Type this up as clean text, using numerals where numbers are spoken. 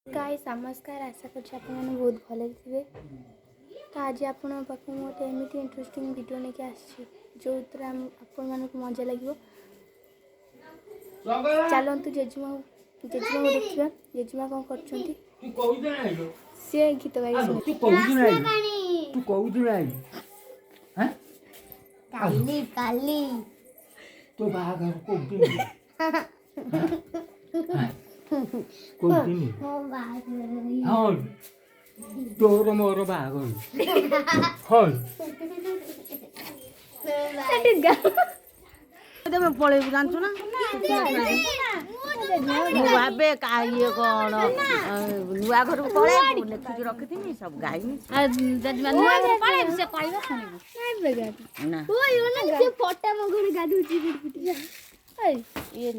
Guys नमस्कार आशा करछि आप बहुत भले थे। तो आज आपण पाखु गोटे एमती इंटरेस्टिंग वीडियो लेके आसी जो आपण मजा लगे। चलतु जेजेमा देखा जेजेमा कौन कर गीत गाई तो बाहर हाँ तोर मोर बाहर हाँ पलैबू जानचु ना भावे ये कौन नुआ घर पलैबू लेखिकी रखी सब गाइनी ये